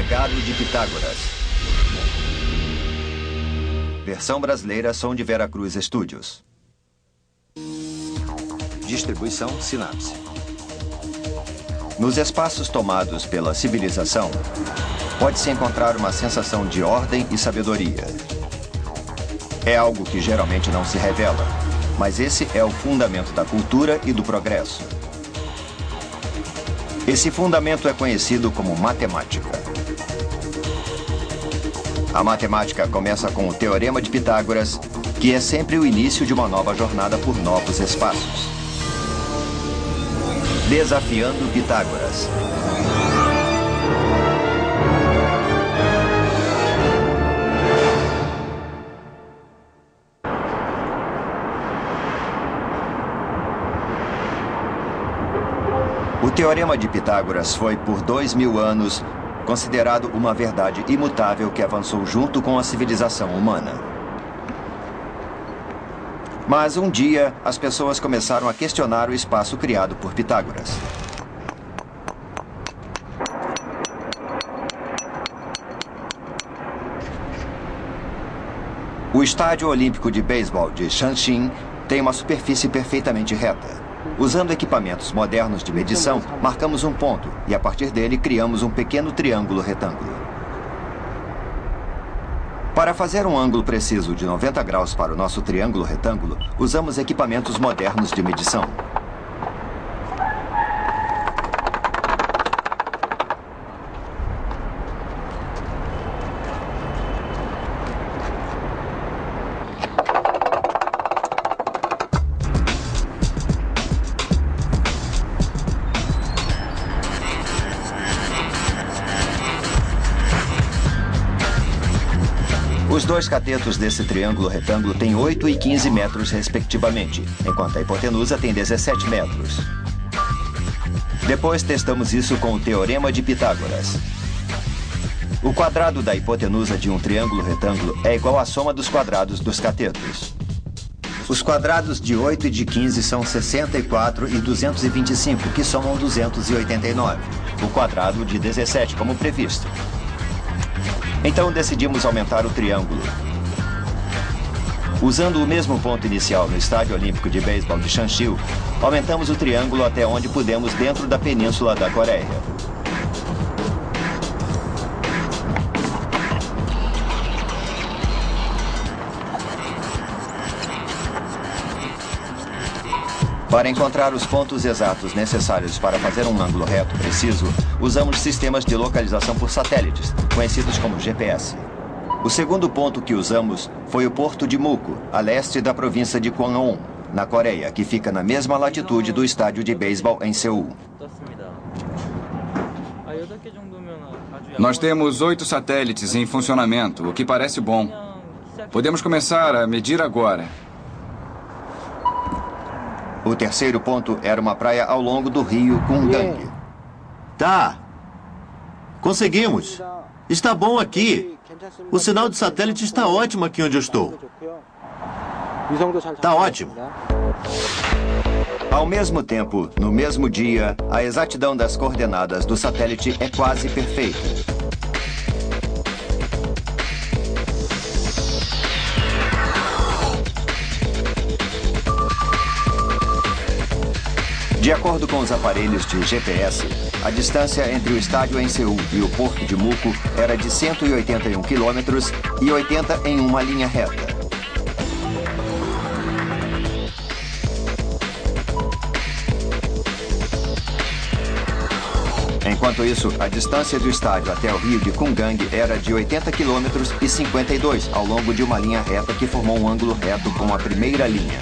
Legado de Pitágoras. Versão brasileira, Som de Veracruz Studios. Distribuição Sinapse. Nos espaços tomados pela civilização, pode-se encontrar uma sensação de ordem e sabedoria. É algo que geralmente não se revela, mas esse é o fundamento da cultura e do progresso. Esse fundamento é conhecido como matemática. A matemática começa com o Teorema de Pitágoras, que é sempre o início de uma nova jornada por novos espaços. Desafiando Pitágoras. O Teorema de Pitágoras foi, por 2000 anos, considerado uma verdade imutável que avançou junto com a civilização humana. Mas um dia, as pessoas começaram a questionar o espaço criado por Pitágoras. O Estádio Olímpico de Beisebol de Changchun tem uma superfície perfeitamente reta. Usando equipamentos modernos de medição, marcamos um ponto e, a partir dele, criamos um pequeno triângulo retângulo. Para fazer um ângulo preciso de 90 graus para o nosso triângulo retângulo, usamos equipamentos modernos de medição. Os dois catetos desse triângulo retângulo têm 8 e 15 metros, respectivamente, enquanto a hipotenusa tem 17 metros. Depois testamos isso com o Teorema de Pitágoras. O quadrado da hipotenusa de um triângulo retângulo é igual à soma dos quadrados dos catetos. Os quadrados de 8 e de 15 são 64 e 225, que somam 289. O quadrado de 17, como previsto. Então decidimos aumentar o triângulo. Usando o mesmo ponto inicial no Estádio Olímpico de Beisebol de Changchun, aumentamos o triângulo até onde pudemos dentro da Península da Coreia. Para encontrar os pontos exatos necessários para fazer um ângulo reto preciso, usamos sistemas de localização por satélites, conhecidos como GPS. O segundo ponto que usamos foi o porto de Muko, a leste da província de Gangwon, na Coreia, que fica na mesma latitude do estádio de beisebol em Seul. Nós temos 8 satélites em funcionamento, o que parece bom. Podemos começar a medir agora. O terceiro ponto era uma praia ao longo do rio Kumgang. Tá. Conseguimos. Está bom aqui. O sinal de satélite está ótimo aqui onde eu estou. Tá ótimo. Ao mesmo tempo, no mesmo dia, a exatidão das coordenadas do satélite é quase perfeita. De acordo com os aparelhos de GPS, a distância entre o estádio em Seul e o porto de Muko era de 181 quilômetros e 80 em uma linha reta. Enquanto isso, a distância do estádio até o rio de Kumgang era de 80 quilômetros e 52 ao longo de uma linha reta que formou um ângulo reto com a primeira linha.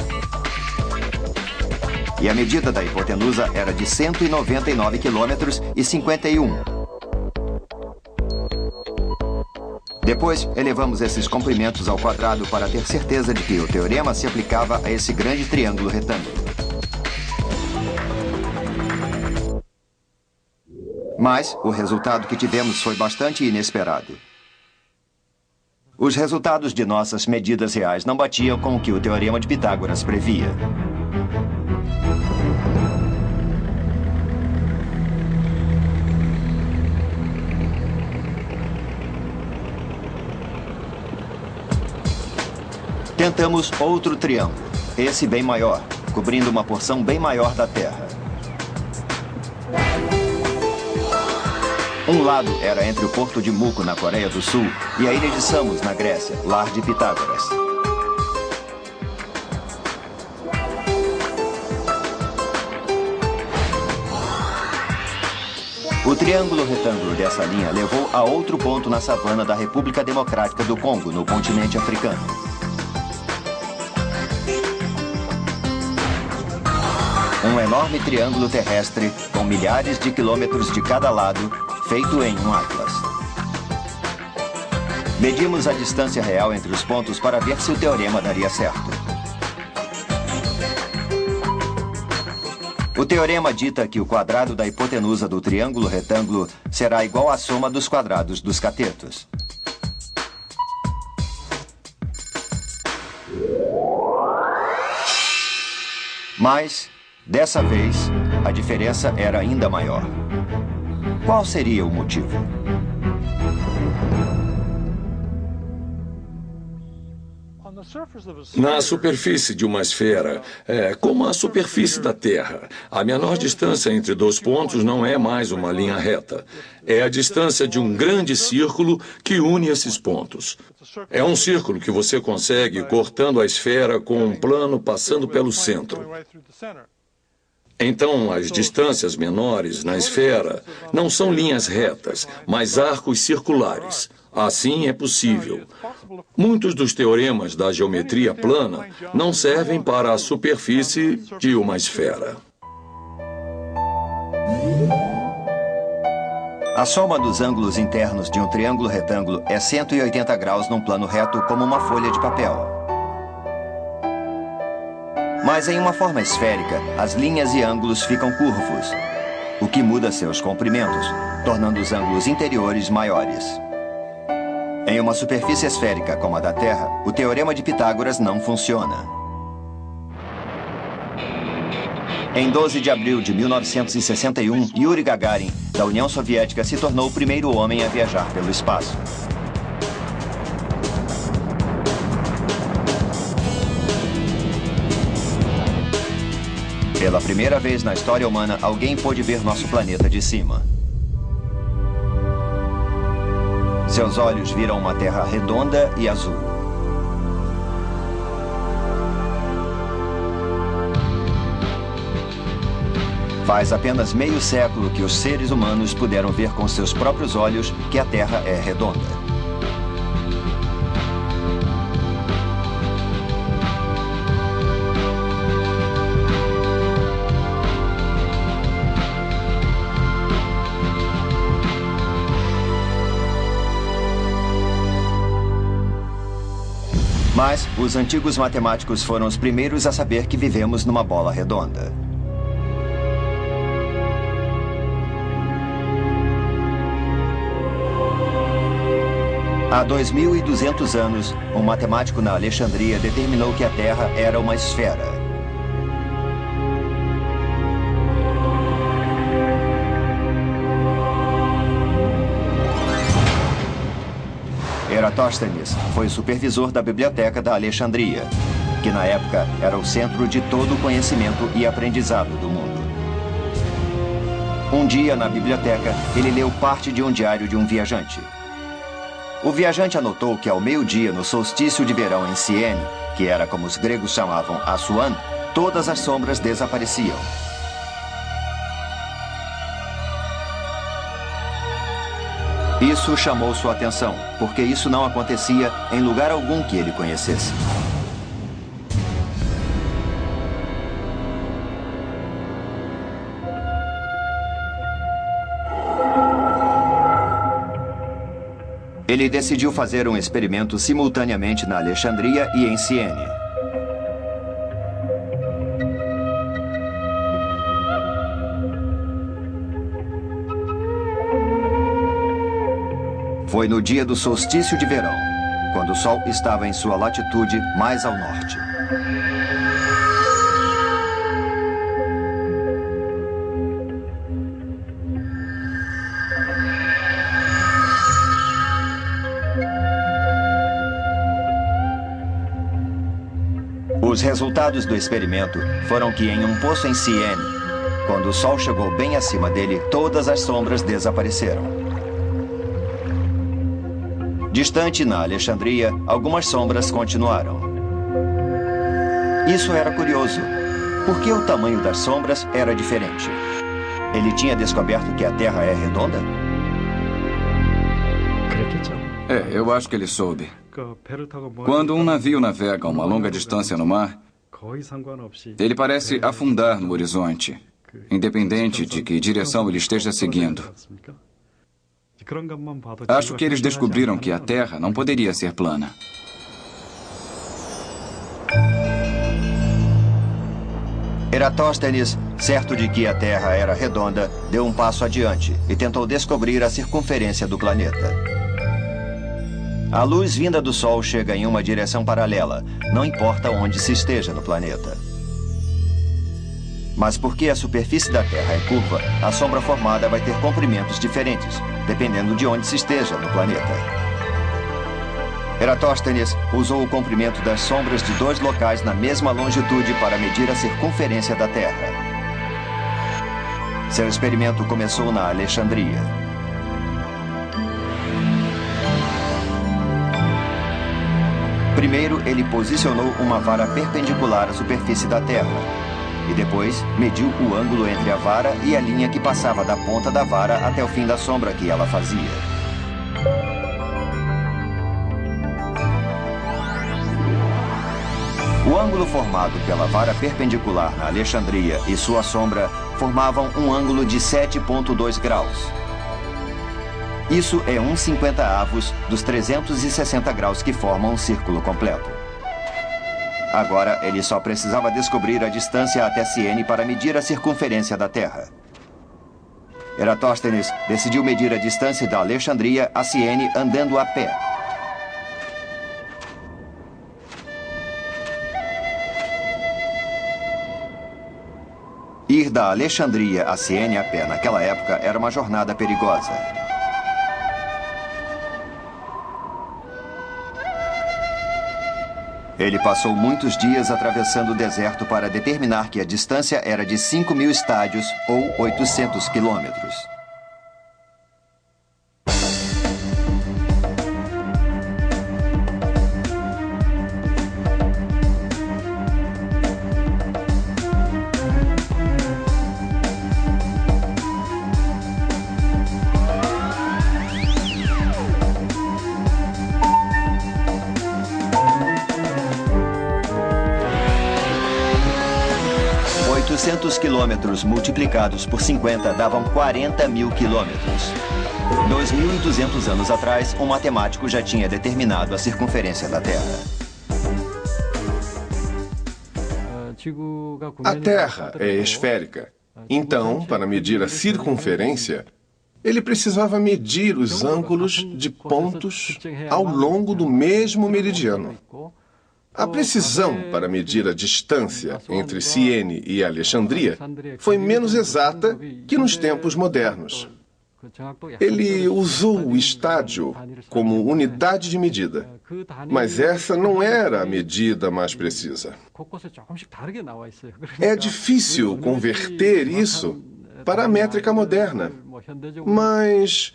E a medida da hipotenusa era de 199 quilômetros e 51. Depois, elevamos esses comprimentos ao quadrado para ter certeza de que o teorema se aplicava a esse grande triângulo retângulo. Mas o resultado que tivemos foi bastante inesperado. Os resultados de nossas medidas reais não batiam com o que o Teorema de Pitágoras previa. Tentamos outro triângulo, esse bem maior, cobrindo uma porção bem maior da Terra. Um lado era entre o porto de Muko, na Coreia do Sul, e a ilha de Samos, na Grécia, lar de Pitágoras. O triângulo retângulo dessa linha levou a outro ponto na savana da República Democrática do Congo, no continente africano. Um enorme triângulo terrestre com milhares de quilômetros de cada lado, feito em um atlas. Medimos a distância real entre os pontos para ver se o teorema daria certo. O teorema dita que o quadrado da hipotenusa do triângulo retângulo será igual à soma dos quadrados dos catetos. Mas, dessa vez, a diferença era ainda maior. Qual seria o motivo? Na superfície de uma esfera, como a superfície da Terra, a menor distância entre dois pontos não é mais uma linha reta. É a distância de um grande círculo que une esses pontos. É um círculo que você consegue cortando a esfera com um plano passando pelo centro. Então, as distâncias menores na esfera não são linhas retas, mas arcos circulares. Assim é possível. Muitos dos teoremas da geometria plana não servem para a superfície de uma esfera. A soma dos ângulos internos de um triângulo retângulo é 180 graus num plano reto como uma folha de papel. Mas em uma forma esférica, as linhas e ângulos ficam curvos, o que muda seus comprimentos, tornando os ângulos interiores maiores. Em uma superfície esférica como a da Terra, o teorema de Pitágoras não funciona. Em 12 de abril de 1961, Yuri Gagarin, da União Soviética, se tornou o primeiro homem a viajar pelo espaço. Pela primeira vez na história humana, alguém pôde ver nosso planeta de cima. Seus olhos viram uma Terra redonda e azul. Faz apenas meio século que os seres humanos puderam ver com seus próprios olhos que a Terra é redonda. Mas os antigos matemáticos foram os primeiros a saber que vivemos numa bola redonda. Há 2.200 anos, um matemático na Alexandria determinou que a Terra era uma esfera. Eratóstenes foi o supervisor da Biblioteca da Alexandria, que na época era o centro de todo o conhecimento e aprendizado do mundo. Um dia, na biblioteca, ele leu parte de um diário de um viajante. O viajante anotou que ao meio-dia, no solstício de verão em Siene, que era como os gregos chamavam Assuan, todas as sombras desapareciam. Isso chamou sua atenção, porque isso não acontecia em lugar algum que ele conhecesse. Ele decidiu fazer um experimento simultaneamente na Alexandria e em Siene. Foi no dia do solstício de verão, quando o Sol estava em sua latitude mais ao norte. Os resultados do experimento foram que em um poço em Siene, quando o Sol chegou bem acima dele, todas as sombras desapareceram. Distante na Alexandria, algumas sombras continuaram. Isso era curioso, porque o tamanho das sombras era diferente. Ele tinha descoberto que a Terra é redonda? Eu acho que ele soube. Quando um navio navega uma longa distância no mar, ele parece afundar no horizonte, independente de que direção ele esteja seguindo. Acho que eles descobriram que a Terra não poderia ser plana. Eratóstenes, certo de que a Terra era redonda, deu um passo adiante e tentou descobrir a circunferência do planeta. A luz vinda do Sol chega em uma direção paralela, não importa onde se esteja no planeta. Mas porque a superfície da Terra é curva, a sombra formada vai ter comprimentos diferentes, dependendo de onde se esteja no planeta. Eratóstenes usou o comprimento das sombras de dois locais na mesma longitude para medir a circunferência da Terra. Seu experimento começou na Alexandria. Primeiro, ele posicionou uma vara perpendicular à superfície da Terra. E depois, mediu o ângulo entre a vara e a linha que passava da ponta da vara até o fim da sombra que ela fazia. O ângulo formado pela vara perpendicular na Alexandria e sua sombra formavam um ângulo de 7,2 graus. Isso é 1/50 dos 360 graus que formam um círculo completo. Agora, ele só precisava descobrir a distância até Siene para medir a circunferência da Terra. Eratóstenes decidiu medir a distância da Alexandria a Siene andando a pé. Ir da Alexandria a Siene a pé naquela época era uma jornada perigosa. Ele passou muitos dias atravessando o deserto para determinar que a distância era de 5.000 estádios ou 800 quilômetros. Quilômetros multiplicados por 50 davam 40.000 quilômetros. 2.200 anos atrás, um matemático já tinha determinado a circunferência da Terra. A Terra é esférica. Então, para medir a circunferência, ele precisava medir os ângulos de pontos ao longo do mesmo meridiano. A precisão para medir a distância entre Siene e Alexandria foi menos exata que nos tempos modernos. Ele usou o estádio como unidade de medida, mas essa não era a medida mais precisa. É difícil converter isso para a métrica moderna, mas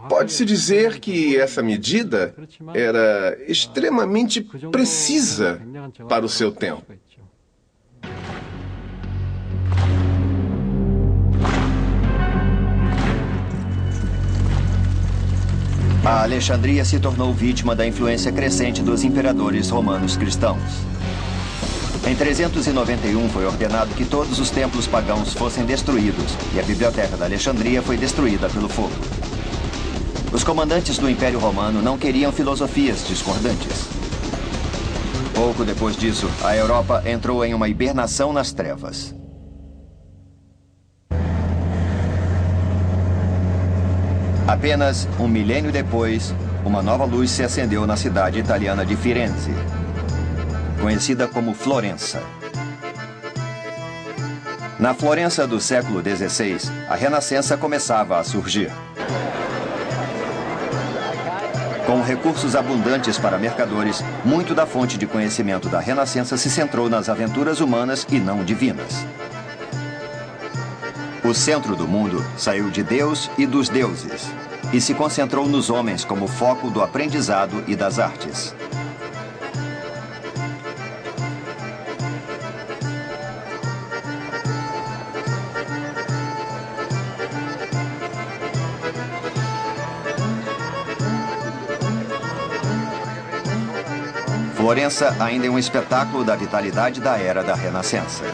pode-se dizer que essa medida era extremamente precisa para o seu tempo. A Alexandria se tornou vítima da influência crescente dos imperadores romanos cristãos. Em 391 foi ordenado que todos os templos pagãos fossem destruídos e a biblioteca da Alexandria foi destruída pelo fogo. Os comandantes do Império Romano não queriam filosofias discordantes. Pouco depois disso, a Europa entrou em uma hibernação nas trevas. Apenas um milênio depois, uma nova luz se acendeu na cidade italiana de Firenze, conhecida como Florença. Na Florença do século XVI, a Renascença começava a surgir. Com recursos abundantes para mercadores, muito da fonte de conhecimento da Renascença se centrou nas aventuras humanas e não divinas. O centro do mundo saiu de Deus e dos deuses e se concentrou nos homens como foco do aprendizado e das artes. Florença ainda é um espetáculo da vitalidade da era da Renascença.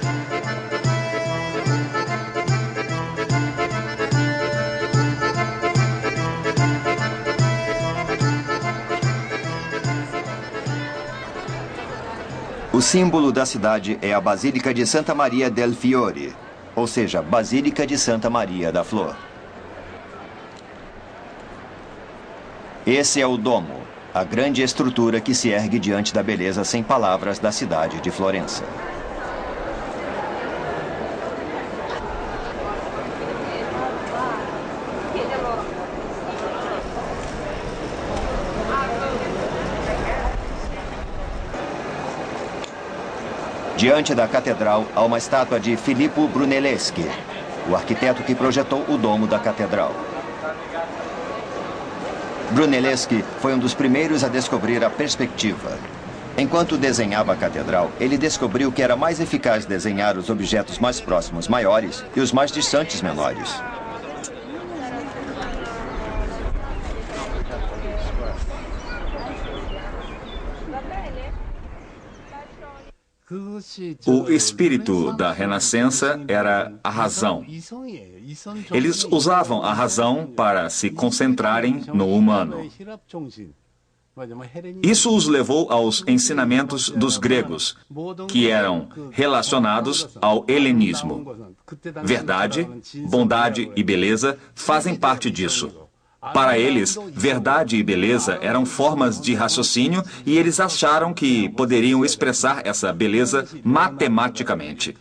O símbolo da cidade é a Basílica de Santa Maria del Fiore, ou seja, Basílica de Santa Maria da Flor. Esse é o Domo, a grande estrutura que se ergue diante da beleza sem palavras da cidade de Florença. Diante da catedral há uma estátua de Filippo Brunelleschi, o arquiteto que projetou o domo da catedral. Brunelleschi foi um dos primeiros a descobrir a perspectiva. Enquanto desenhava a catedral, ele descobriu que era mais eficaz desenhar os objetos mais próximos maiores e os mais distantes menores. O espírito da Renascença era a razão. Eles usavam a razão para se concentrarem no humano. Isso os levou aos ensinamentos dos gregos, que eram relacionados ao helenismo. Verdade, bondade e beleza fazem parte disso. Para eles, verdade e beleza eram formas de raciocínio e eles acharam que poderiam expressar essa beleza matematicamente.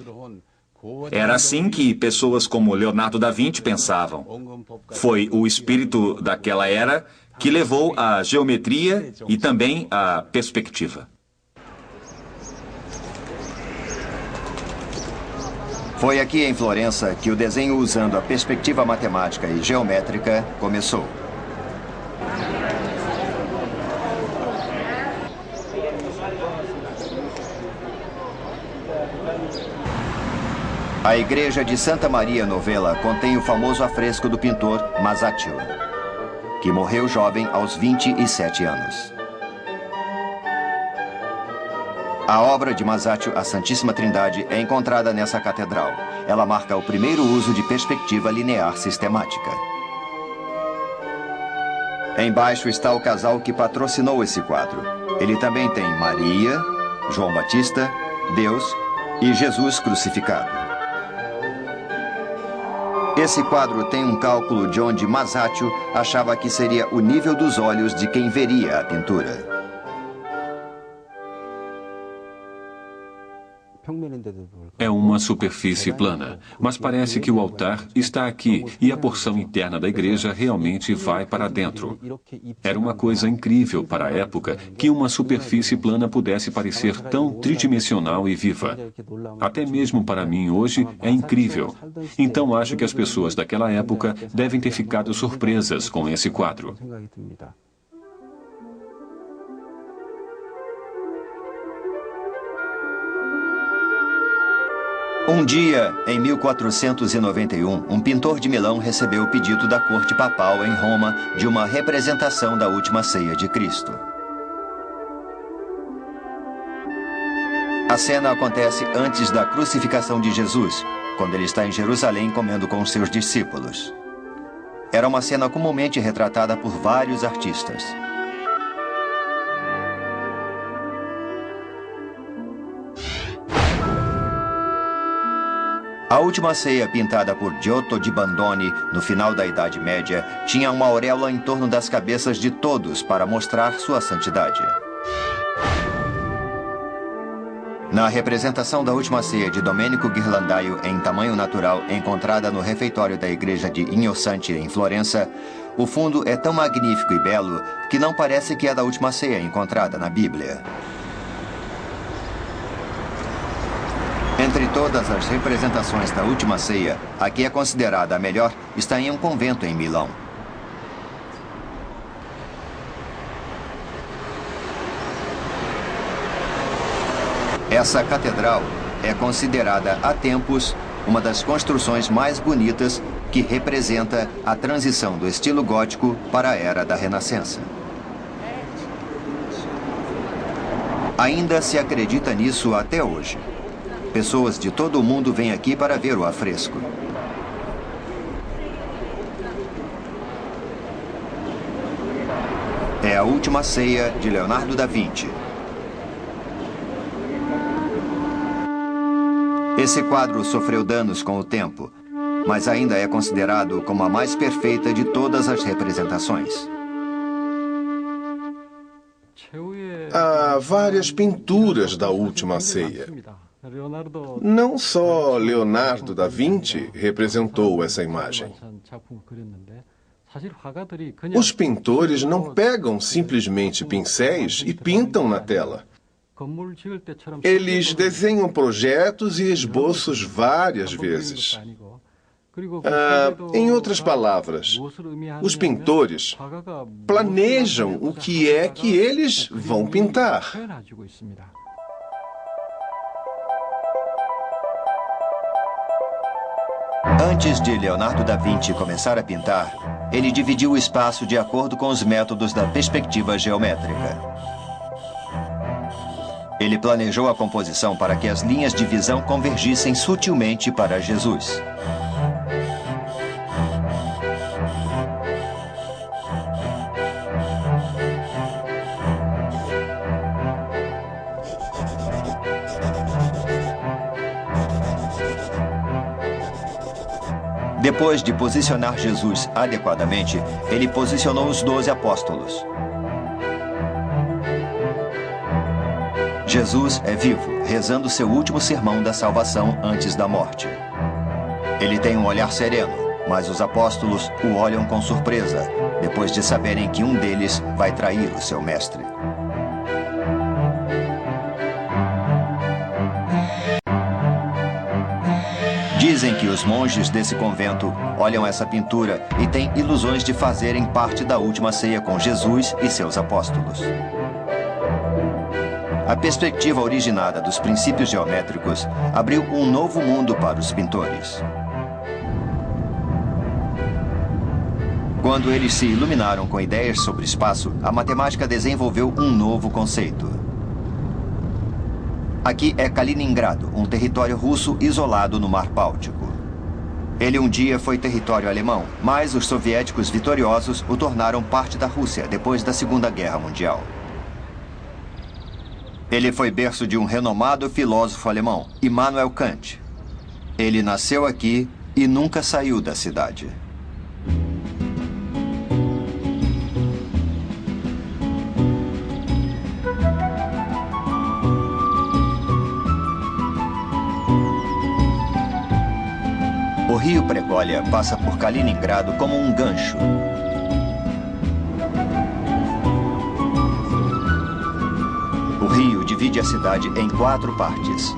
Era assim que pessoas como Leonardo da Vinci pensavam. Foi o espírito daquela era que levou à geometria e também à perspectiva. Foi aqui em Florença que o desenho usando a perspectiva matemática e geométrica começou. A igreja de Santa Maria Novella contém o famoso afresco do pintor Masaccio, que morreu jovem aos 27 anos. A obra de Masaccio, a Santíssima Trindade, é encontrada nessa catedral. Ela marca o primeiro uso de perspectiva linear sistemática. Embaixo está o casal que patrocinou esse quadro. Ele também tem Maria, João Batista, Deus e Jesus crucificado. Esse quadro tem um cálculo de onde Masaccio achava que seria o nível dos olhos de quem veria a pintura. É uma superfície plana, mas parece que o altar está aqui e a porção interna da igreja realmente vai para dentro. Era uma coisa incrível para a época que uma superfície plana pudesse parecer tão tridimensional e viva. Até mesmo para mim hoje é incrível. Então acho que as pessoas daquela época devem ter ficado surpresas com esse quadro. Um dia, em 1491, um pintor de Milão recebeu o pedido da corte papal em Roma de uma representação da última ceia de Cristo. A cena acontece antes da crucificação de Jesus, quando ele está em Jerusalém comendo com seus discípulos. Era uma cena comumente retratada por vários artistas. A última ceia, pintada por Giotto di Bandoni no final da Idade Média, tinha uma auréola em torno das cabeças de todos para mostrar sua santidade. Na representação da última ceia de Domenico Ghirlandaio em tamanho natural, encontrada no refeitório da igreja de Ognissanti, em Florença, O fundo é tão magnífico e belo que não parece que é da última ceia encontrada na Bíblia. Entre todas as representações da última ceia, a que é considerada a melhor está em um convento em Milão. Essa catedral é considerada há tempos uma das construções mais bonitas que representa a transição do estilo gótico para a era da Renascença. Ainda se acredita nisso até hoje. Pessoas de todo o mundo vêm aqui para ver o afresco. É a última ceia de Leonardo da Vinci. Esse quadro sofreu danos com o tempo, mas ainda é considerado como a mais perfeita de todas as representações. Há várias pinturas da Última Ceia. Não só Leonardo da Vinci representou essa imagem. Os pintores não pegam simplesmente pincéis e pintam na tela. Eles desenham projetos e esboços várias vezes. Em outras palavras, os pintores planejam o que é que eles vão pintar. Antes de Leonardo da Vinci começar a pintar, ele dividiu o espaço de acordo com os métodos da perspectiva geométrica. Ele planejou a composição para que as linhas de visão convergissem sutilmente para Jesus. Depois de posicionar Jesus adequadamente, ele posicionou os 12 apóstolos. Jesus é vivo, rezando seu último sermão da salvação antes da morte. Ele tem um olhar sereno, mas os apóstolos o olham com surpresa, depois de saberem que um deles vai trair o seu mestre. Dizem que os monges desse convento olham essa pintura e têm ilusões de fazerem parte da última ceia com Jesus e seus apóstolos. A perspectiva originada dos princípios geométricos abriu um novo mundo para os pintores. Quando eles se iluminaram com ideias sobre espaço, a matemática desenvolveu um novo conceito. Aqui é Kaliningrado, um território russo isolado no Mar Báltico. Ele um dia foi território alemão, mas os soviéticos vitoriosos o tornaram parte da Rússia depois da Segunda Guerra Mundial. Ele foi berço de um renomado filósofo alemão, Immanuel Kant. Ele nasceu aqui e nunca saiu da cidade. O rio Pregolya passa por Kaliningrado como um gancho. O rio divide a cidade em 4 partes.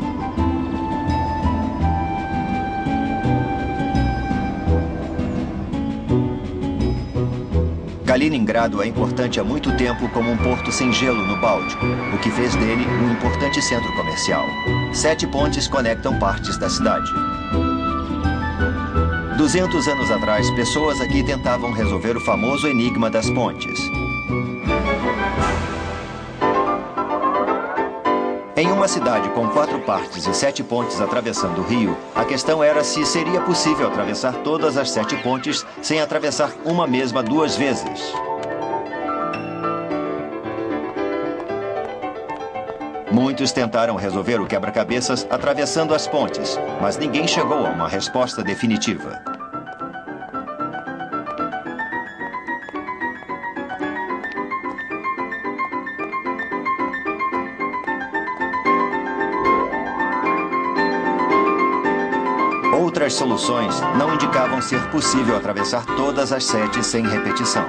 Kaliningrado é importante há muito tempo como um porto sem gelo no Báltico, o que fez dele um importante centro comercial. 7 pontes conectam partes da cidade. 200 anos atrás, pessoas aqui tentavam resolver o famoso enigma das pontes. Em uma cidade com 4 partes e 7 pontes atravessando o rio, a questão era se seria possível atravessar todas as 7 pontes sem atravessar uma mesma 2 vezes. Muitos tentaram resolver o quebra-cabeças atravessando as pontes, mas ninguém chegou a uma resposta definitiva. Outras soluções não indicavam ser possível atravessar todas as 7 sem repetição.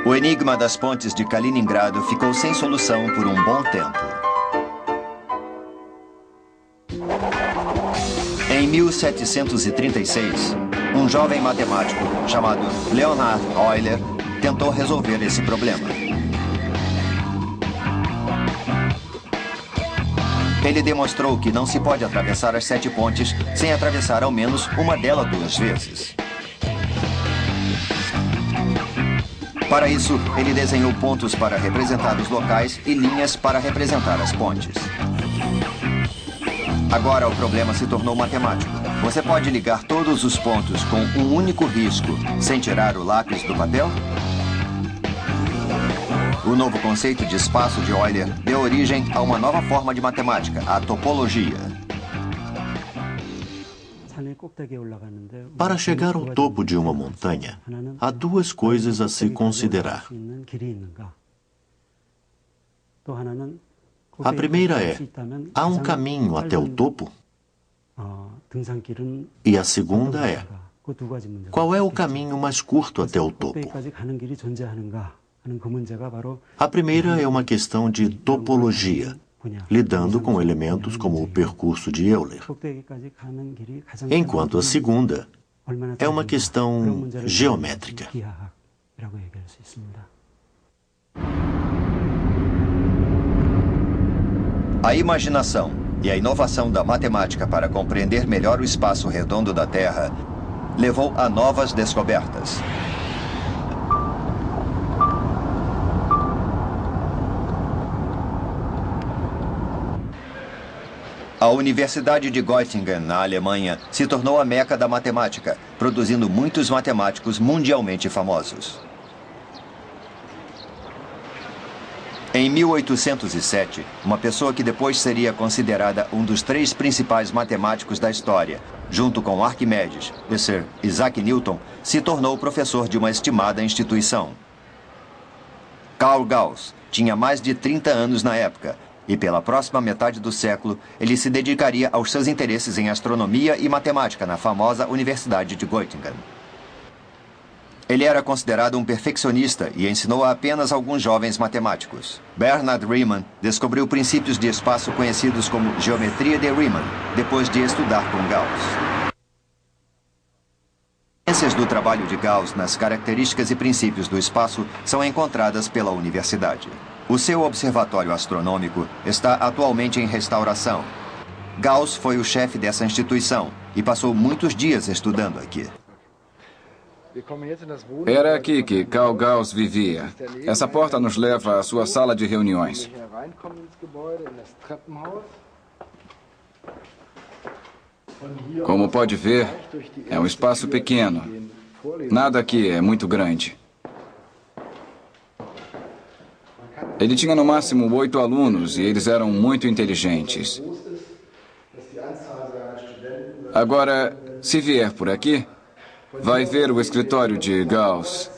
O enigma das pontes de Kaliningrado ficou sem solução por um bom tempo. Em 1736, um jovem matemático chamado Leonhard Euler tentou resolver esse problema. Ele demonstrou que não se pode atravessar as 7 pontes sem atravessar ao menos uma delas 2 vezes. Para isso, ele desenhou pontos para representar os locais e linhas para representar as pontes. Agora o problema se tornou matemático. Você pode ligar todos os pontos com um único risco, sem tirar o lápis do papel? O novo conceito de espaço de Euler deu origem a uma nova forma de matemática, a topologia. Para chegar ao topo de uma montanha, há 2 coisas a se considerar. A primeira é, há um caminho até o topo? E a segunda é, qual é o caminho mais curto até o topo? A primeira é uma questão de topologia, lidando com elementos como o percurso de Euler. Enquanto a segunda é uma questão geométrica. A imaginação e a inovação da matemática para compreender melhor o espaço redondo da Terra levou a novas descobertas. A Universidade de Göttingen, na Alemanha, se tornou a meca da matemática, produzindo muitos matemáticos mundialmente famosos. Em 1807, uma pessoa que depois seria considerada um dos 3 principais matemáticos da história, junto com Arquimedes e Sir Isaac Newton, se tornou professor de uma estimada instituição. Carl Gauss tinha mais de 30 anos na época, e pela próxima metade do século, ele se dedicaria aos seus interesses em astronomia e matemática na famosa Universidade de Göttingen. Ele era considerado um perfeccionista e ensinou a apenas alguns jovens matemáticos. Bernhard Riemann descobriu princípios de espaço conhecidos como geometria de Riemann, depois de estudar com Gauss. Evidências do trabalho de Gauss nas características e princípios do espaço são encontradas pela universidade. O seu observatório astronômico está atualmente em restauração. Gauss foi o chefe dessa instituição e passou muitos dias estudando aqui. Era aqui que Carl Gauss vivia. Essa porta nos leva à sua sala de reuniões. Como pode ver, é um espaço pequeno. Nada aqui é muito grande. Ele tinha no máximo 8 alunos e eles eram muito inteligentes. Agora, se vier por aqui, vai ver o escritório de Gauss.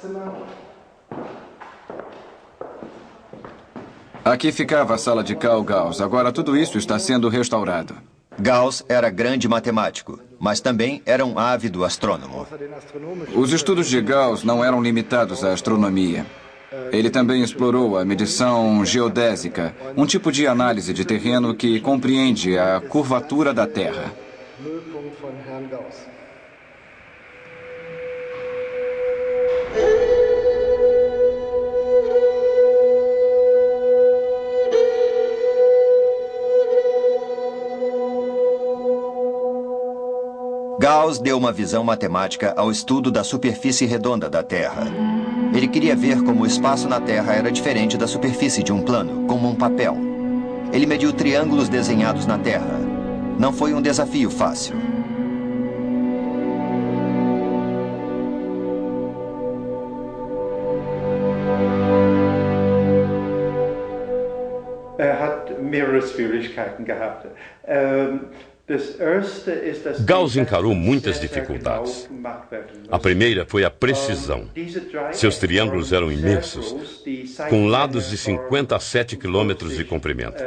Aqui ficava a sala de Carl Gauss. Agora tudo isso está sendo restaurado. Gauss era grande matemático, mas também era um ávido astrônomo. Os estudos de Gauss não eram limitados à astronomia. Ele também explorou a medição geodésica, um tipo de análise de terreno que compreende a curvatura da Terra. Gauss deu uma visão matemática ao estudo da superfície redonda da Terra. Ele queria ver como o espaço na Terra era diferente da superfície de um plano, como um papel. Ele mediu triângulos desenhados na Terra. Não foi um desafio fácil. Gauss encarou muitas dificuldades. A primeira foi a precisão. Seus triângulos eram imensos, com lados de 57 quilômetros de comprimento.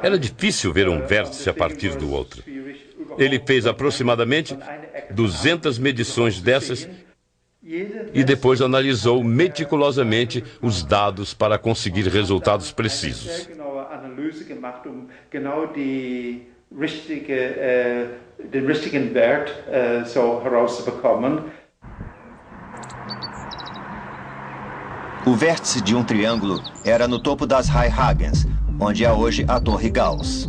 Era difícil ver um vértice a partir do outro. Ele fez aproximadamente 200 medições dessas e depois analisou meticulosamente os dados para conseguir resultados precisos. O vértice de um triângulo era no topo das Haihagens, onde há hoje a Torre Gauss.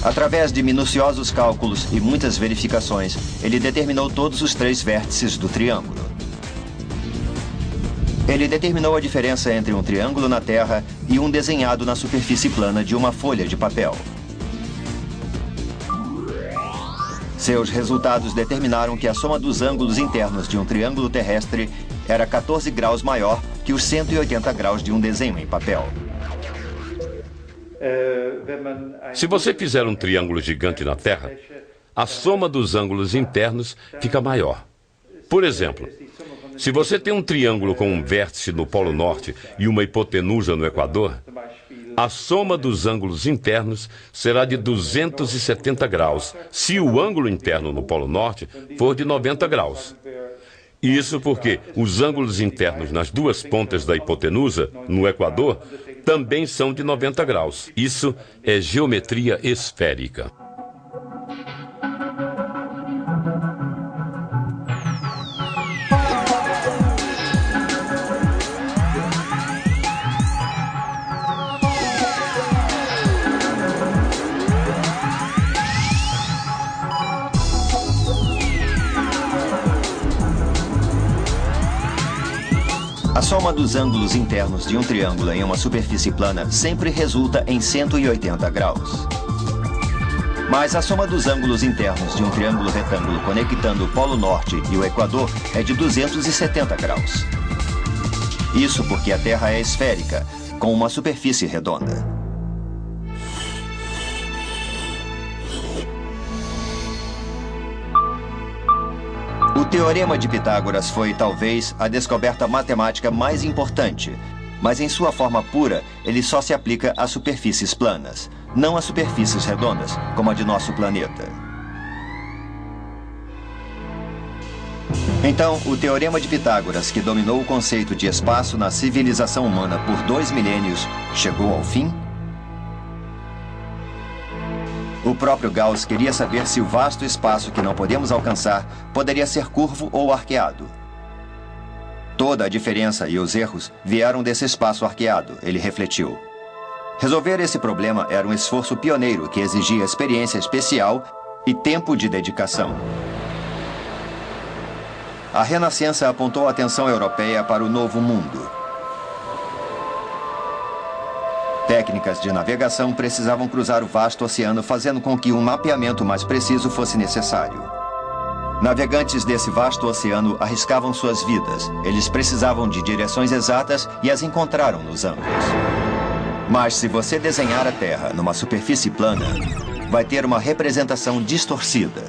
Através de minuciosos cálculos e muitas verificações, ele determinou todos os 3 vértices do triângulo. Ele determinou a diferença entre um triângulo na Terra e um desenhado na superfície plana de uma folha de papel. Seus resultados determinaram que a soma dos ângulos internos de um triângulo terrestre era 14 graus maior que os 180 graus de um desenho em papel. Se você fizer um triângulo gigante na Terra, a soma dos ângulos internos fica maior. Por exemplo, se você tem um triângulo com um vértice no Polo Norte e uma hipotenusa no Equador, a soma dos ângulos internos será de 270 graus, se o ângulo interno no Polo Norte for de 90 graus. Isso porque os ângulos internos nas duas pontas da hipotenusa, no Equador, também são de 90 graus. Isso é geometria esférica. A soma dos ângulos internos de um triângulo em uma superfície plana sempre resulta em 180 graus. Mas a soma dos ângulos internos de um triângulo retângulo conectando o Polo Norte e o Equador é de 270 graus. Isso porque a Terra é esférica, com uma superfície redonda. O Teorema de Pitágoras foi, talvez, a descoberta matemática mais importante, mas em sua forma pura, ele só se aplica a superfícies planas, não a superfícies redondas, como a de nosso planeta. Então, o Teorema de Pitágoras, que dominou o conceito de espaço na civilização humana por 2 milênios, chegou ao fim? O próprio Gauss queria saber se o vasto espaço que não podemos alcançar poderia ser curvo ou arqueado. Toda a diferença e os erros vieram desse espaço arqueado, ele refletiu. Resolver esse problema era um esforço pioneiro que exigia experiência especial e tempo de dedicação. A Renascença apontou a atenção europeia para o Novo Mundo. Técnicas de navegação precisavam cruzar o vasto oceano, fazendo com que um mapeamento mais preciso fosse necessário. Navegantes desse vasto oceano arriscavam suas vidas. Eles precisavam de direções exatas e as encontraram nos ângulos. Mas se você desenhar a Terra numa superfície plana, vai ter uma representação distorcida.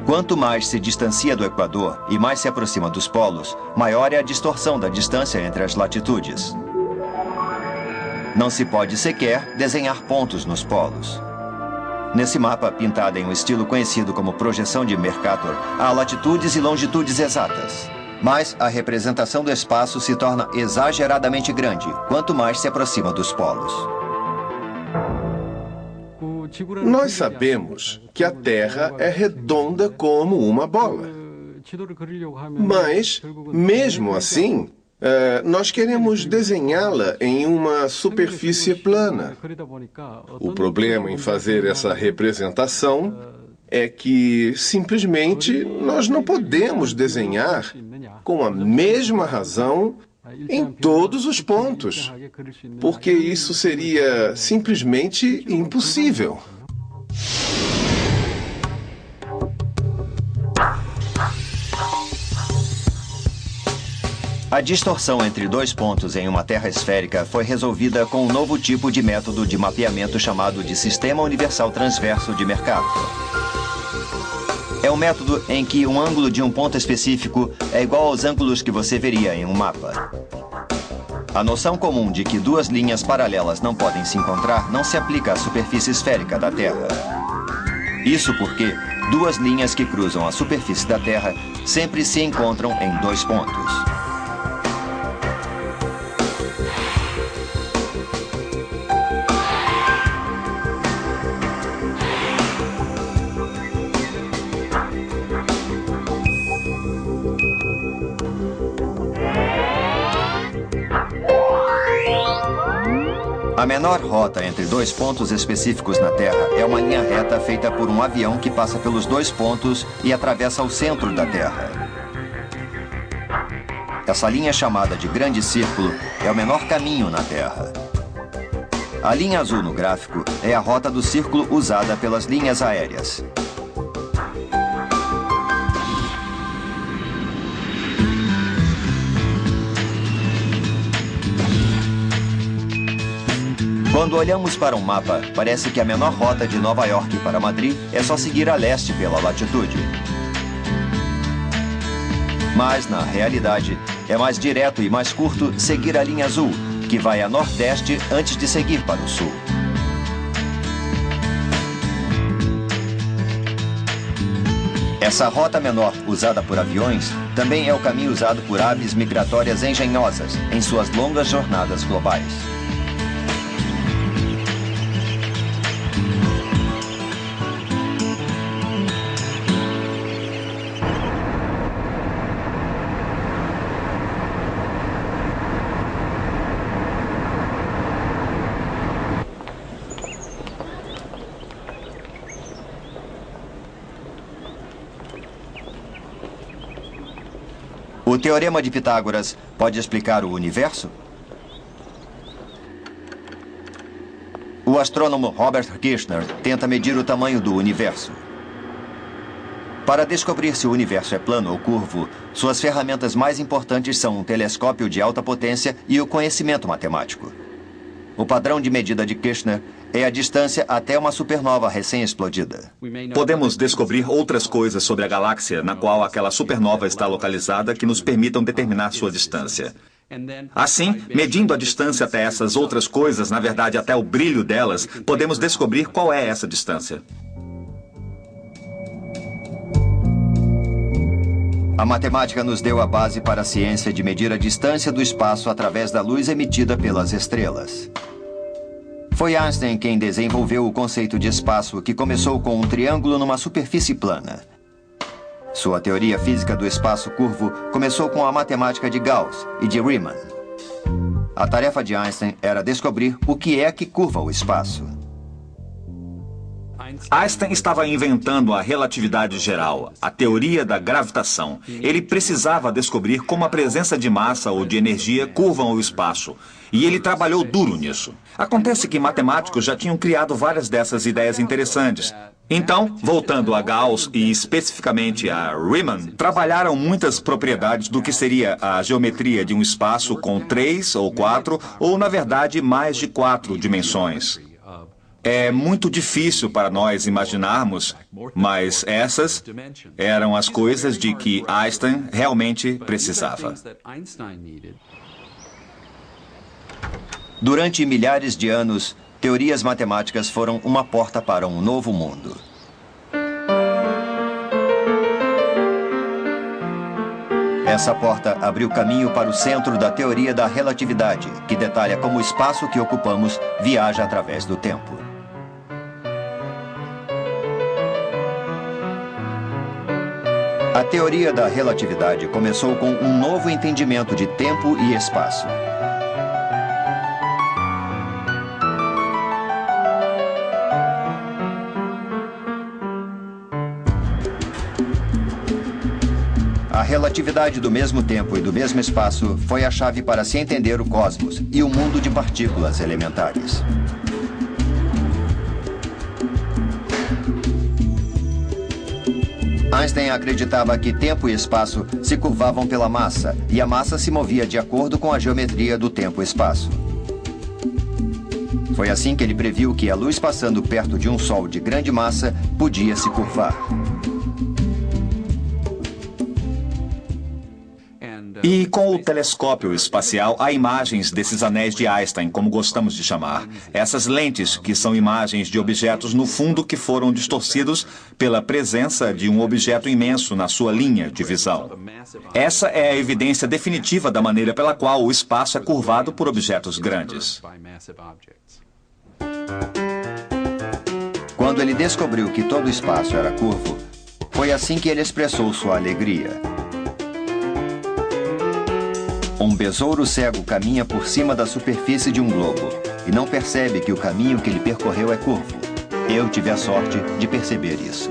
Quanto mais se distancia do Equador e mais se aproxima dos polos, maior é a distorção da distância entre as latitudes. Não se pode sequer desenhar pontos nos polos. Nesse mapa, pintado em um estilo conhecido como projeção de Mercator, há latitudes e longitudes exatas. Mas a representação do espaço se torna exageradamente grande, quanto mais se aproxima dos polos. Nós sabemos que a Terra é redonda como uma bola. Mas, mesmo assim, nós queremos desenhá-la em uma superfície plana. O problema em fazer essa representação é que, simplesmente, nós não podemos desenhar com a mesma razão em todos os pontos, porque isso seria simplesmente impossível. A distorção entre dois pontos em uma Terra esférica foi resolvida com um novo tipo de método de mapeamento chamado de Sistema Universal Transverso de Mercator. É um método em que um ângulo de um ponto específico é igual aos ângulos que você veria em um mapa. A noção comum de que duas linhas paralelas não podem se encontrar não se aplica à superfície esférica da Terra. Isso porque duas linhas que cruzam a superfície da Terra sempre se encontram em dois pontos. A menor rota entre dois pontos específicos na Terra é uma linha reta feita por um avião que passa pelos dois pontos e atravessa o centro da Terra. Essa linha chamada de Grande Círculo é o menor caminho na Terra. A linha azul no gráfico é a rota do círculo usada pelas linhas aéreas. Quando olhamos para um mapa, parece que a menor rota de Nova York para Madrid é só seguir a leste pela latitude. Mas, na realidade, é mais direto e mais curto seguir a linha azul, que vai a nordeste antes de seguir para o sul. Essa rota menor, usada por aviões, também é o caminho usado por aves migratórias engenhosas em suas longas jornadas globais. O Teorema de Pitágoras pode explicar o universo? O astrônomo Robert Kirshner tenta medir o tamanho do universo. Para descobrir se o universo é plano ou curvo, suas ferramentas mais importantes são um telescópio de alta potência e o conhecimento matemático. O padrão de medida de Kirshner é a distância até uma supernova recém-explodida. Podemos descobrir outras coisas sobre a galáxia na qual aquela supernova está localizada que nos permitam determinar sua distância. Assim, medindo a distância até essas outras coisas, na verdade até o brilho delas, podemos descobrir qual é essa distância. A matemática nos deu a base para a ciência de medir a distância do espaço através da luz emitida pelas estrelas. Foi Einstein quem desenvolveu o conceito de espaço, que começou com um triângulo numa superfície plana. Sua teoria física do espaço curvo começou com a matemática de Gauss e de Riemann. A tarefa de Einstein era descobrir o que é que curva o espaço. Einstein estava inventando a relatividade geral, a teoria da gravitação. Ele precisava descobrir como a presença de massa ou de energia curvam o espaço. E ele trabalhou duro nisso. Acontece que matemáticos já tinham criado várias dessas ideias interessantes. Então, voltando a Gauss e especificamente a Riemann, trabalharam muitas propriedades do que seria a geometria de um espaço com 3 ou 4, ou na verdade mais de 4 dimensões. É muito difícil para nós imaginarmos, mas essas eram as coisas de que Einstein realmente precisava. Durante milhares de anos, teorias matemáticas foram uma porta para um novo mundo. Essa porta abriu caminho para o centro da teoria da relatividade, que detalha como o espaço que ocupamos viaja através do tempo. A teoria da relatividade começou com um novo entendimento de tempo e espaço. A relatividade do mesmo tempo e do mesmo espaço foi a chave para se entender o cosmos e o mundo de partículas elementares. Einstein acreditava que tempo e espaço se curvavam pela massa, e a massa se movia de acordo com a geometria do tempo e espaço. Foi assim que ele previu que a luz passando perto de um Sol de grande massa podia se curvar. E com o telescópio espacial, há imagens desses anéis de Einstein, como gostamos de chamar. Essas lentes, que são imagens de objetos no fundo que foram distorcidos pela presença de um objeto imenso na sua linha de visão. Essa é a evidência definitiva da maneira pela qual o espaço é curvado por objetos grandes. Quando ele descobriu que todo o espaço era curvo, foi assim que ele expressou sua alegria. Um besouro cego caminha por cima da superfície de um globo e não percebe que o caminho que ele percorreu é curvo. Eu tive a sorte de perceber isso.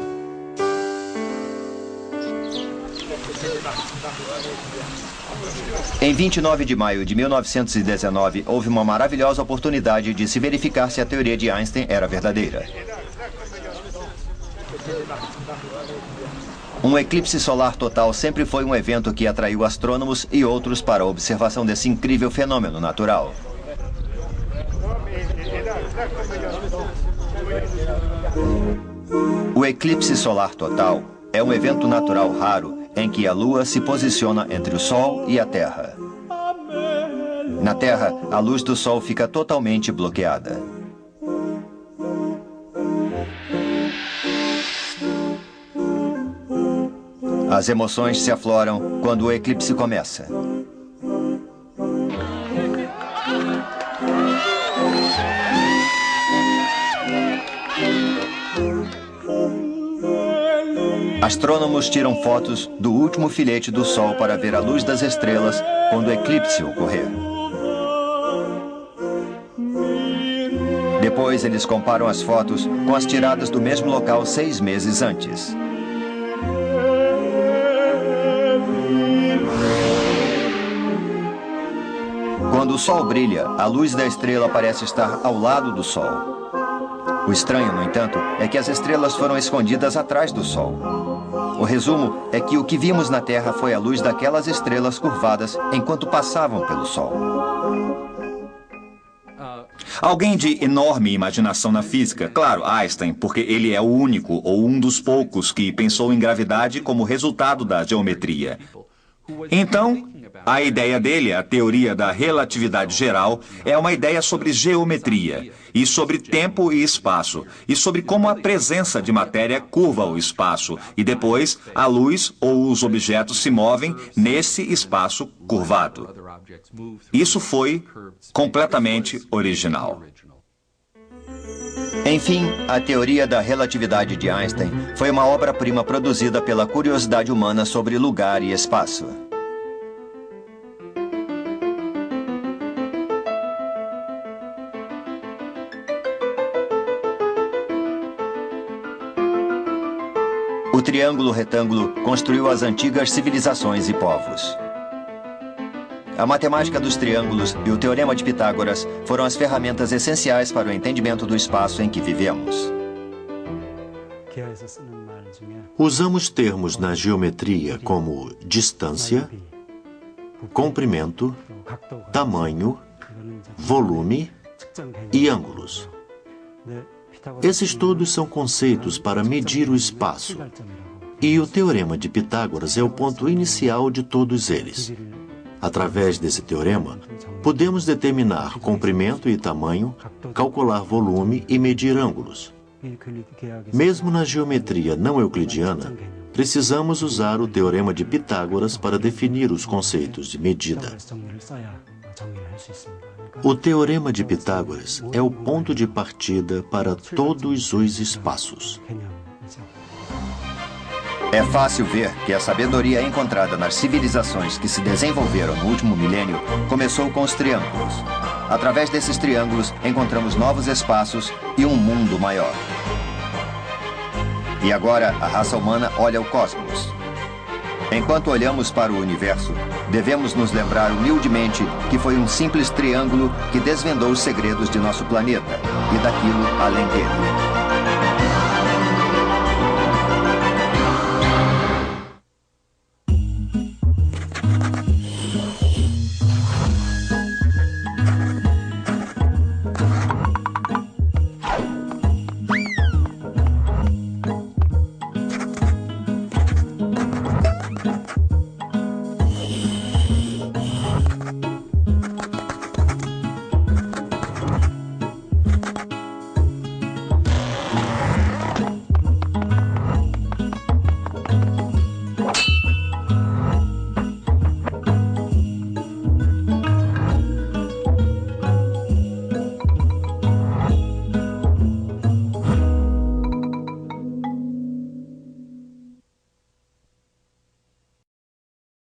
Em 29 de maio de 1919, houve uma maravilhosa oportunidade de se verificar se a teoria de Einstein era verdadeira. Um eclipse solar total sempre foi um evento que atraiu astrônomos e outros para a observação desse incrível fenômeno natural. O eclipse solar total é um evento natural raro em que a Lua se posiciona entre o Sol e a Terra. Na Terra, a luz do Sol fica totalmente bloqueada. As emoções se afloram quando o eclipse começa. Astrônomos tiram fotos do último filete do Sol para ver a luz das estrelas quando o eclipse ocorrer. Depois, eles comparam as fotos com as tiradas do mesmo local 6 meses antes. Quando o Sol brilha, a luz da estrela parece estar ao lado do Sol. O estranho, no entanto, é que as estrelas foram escondidas atrás do Sol. O resumo é que o que vimos na Terra foi a luz daquelas estrelas curvadas enquanto passavam pelo Sol. Alguém de enorme imaginação na física, claro, Einstein, porque ele é o único ou um dos poucos que pensou em gravidade como resultado da geometria. Então, a ideia dele, a teoria da relatividade geral, é uma ideia sobre geometria, e sobre tempo e espaço, e sobre como a presença de matéria curva o espaço, e depois a luz ou os objetos se movem nesse espaço curvado. Isso foi completamente original. Enfim, a teoria da relatividade de Einstein foi uma obra-prima produzida pela curiosidade humana sobre lugar e espaço. O triângulo retângulo construiu as antigas civilizações e povos. A matemática dos triângulos e o teorema de Pitágoras foram as ferramentas essenciais para o entendimento do espaço em que vivemos. Usamos termos na geometria como distância, comprimento, tamanho, volume e ângulos. Esses todos são conceitos para medir o espaço. E o teorema de Pitágoras é o ponto inicial de todos eles. Através desse teorema, podemos determinar comprimento e tamanho, calcular volume e medir ângulos. Mesmo na geometria não euclidiana, precisamos usar o teorema de Pitágoras para definir os conceitos de medida. O teorema de Pitágoras é o ponto de partida para todos os espaços. É fácil ver que a sabedoria encontrada nas civilizações que se desenvolveram no último milênio começou com os triângulos. Através desses triângulos, encontramos novos espaços e um mundo maior. E agora, a raça humana olha o cosmos. Enquanto olhamos para o universo, devemos nos lembrar humildemente que foi um simples triângulo que desvendou os segredos de nosso planeta e daquilo além dele.